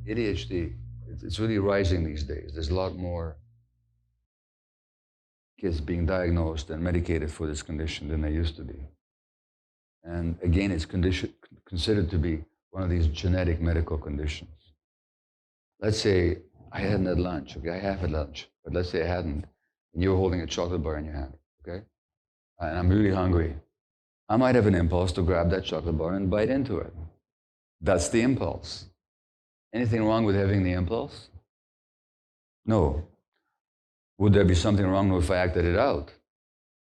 ADHD, it's really rising these days. There's a lot more kids being diagnosed and medicated for this condition than there used to be. And again, it's considered to be one of these genetic medical conditions. Let's say I hadn't had lunch, okay? I have had lunch, but let's say I hadn't, and you were holding a chocolate bar in your hand, okay? And I'm really hungry. I might have an impulse to grab that chocolate bar and bite into it. That's the impulse. Anything wrong with having the impulse? No. Would there be something wrong if I acted it out?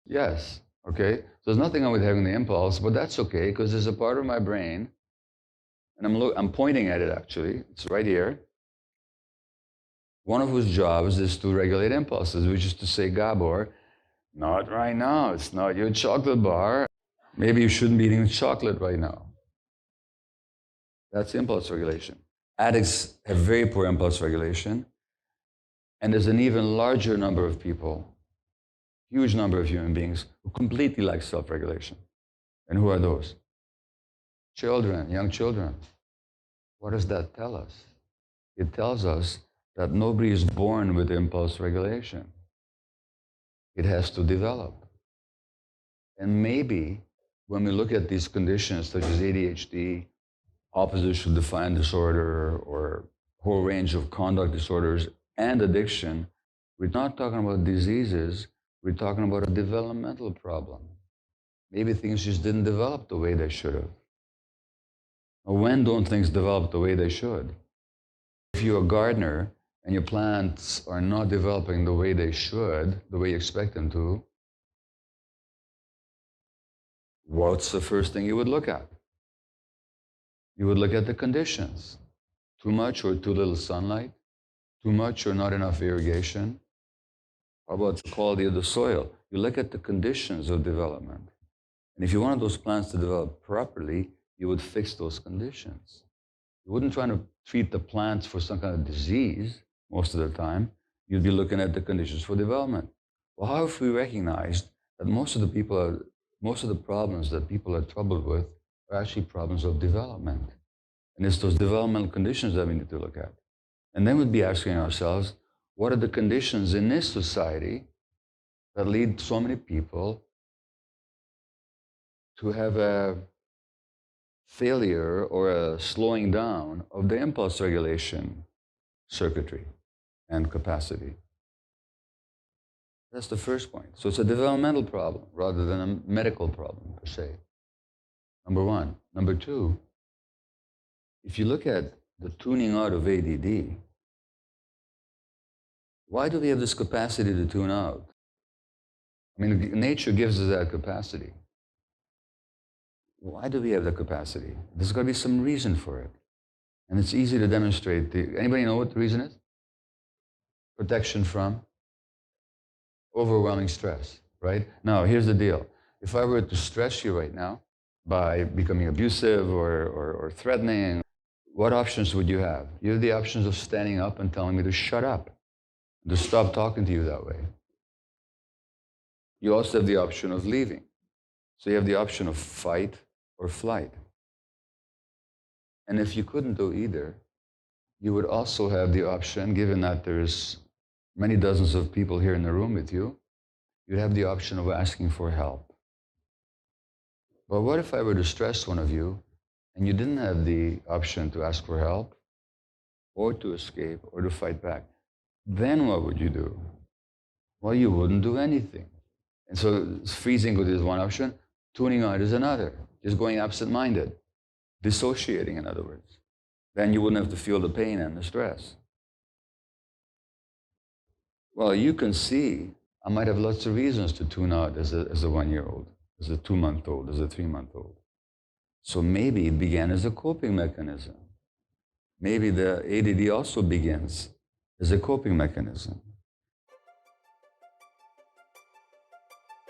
Yes, okay? So there's nothing wrong with having the impulse, but that's okay, because there's a part of my brain, and I'm pointing at it actually, it's right here, one of whose jobs is to regulate impulses, which is to say, Gabor, not right now, it's not your chocolate bar. Maybe you shouldn't be eating chocolate right now. That's impulse regulation. Addicts have very poor impulse regulation, and there's an even larger number of people, huge number of human beings, who completely lack self-regulation. And who are those? Children, young children. What does that tell us? It tells us that nobody is born with impulse regulation. It has to develop. And maybe when we look at these conditions such as ADHD, oppositional defiant disorder, or a whole range of conduct disorders and addiction, we're not talking about diseases, we're talking about a developmental problem. Maybe things just didn't develop the way they should have. Now, when don't things develop the way they should? If you're a gardener and your plants are not developing the way they should, the way you expect them to, what's the first thing you would look at? You would look at the conditions. Too much or too little sunlight? Too much or not enough irrigation? How about the quality of the soil? You look at the conditions of development. And if you wanted those plants to develop properly, you would fix those conditions. You wouldn't try to treat the plants for some kind of disease most of the time. You'd be looking at the conditions for development. Well, how if we recognized that most of the problems that people are troubled with are actually problems of development? And it's those developmental conditions that we need to look at. And then we'd be asking ourselves, what are the conditions in this society that lead so many people to have a failure or a slowing down of the impulse regulation circuitry and capacity? That's the first point. So it's a developmental problem rather than a medical problem per se. Number one. Number two, if you look at the tuning out of ADD, why do we have this capacity to tune out? I mean, nature gives us that capacity. Why do we have that capacity? There's got to be some reason for it. And it's easy to demonstrate. Anybody know what the reason is? Protection from overwhelming stress, right? Now, here's the deal. If I were to stress you right now by becoming abusive or threatening, what options would you have? You have the options of standing up and telling me to shut up, to stop talking to you that way. You also have the option of leaving. So you have the option of fight or flight. And if you couldn't do either, you would also have the option, given that there's many dozens of people here in the room with you, you'd have the option of asking for help. But what if I were to stress one of you and you didn't have the option to ask for help or to escape or to fight back? Then what would you do? Well, you wouldn't do anything. And so freezing is one option, tuning out is another, just going absent-minded, dissociating in other words. Then you wouldn't have to feel the pain and the stress. Well, you can see, I might have lots of reasons to tune out as a 1-year-old, as a 2-month-old, as a 3-month-old. So maybe it began as a coping mechanism. Maybe the ADD also begins as a coping mechanism.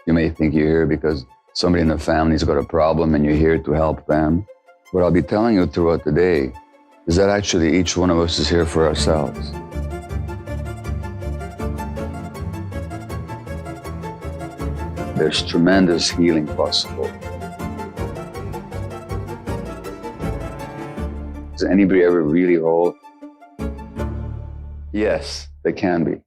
You may think you're here because somebody in the family's got a problem and you're here to help them. What I'll be telling you throughout the day is that actually each one of us is here for ourselves. There's tremendous healing possible. Is anybody ever really whole? Yes, they can be.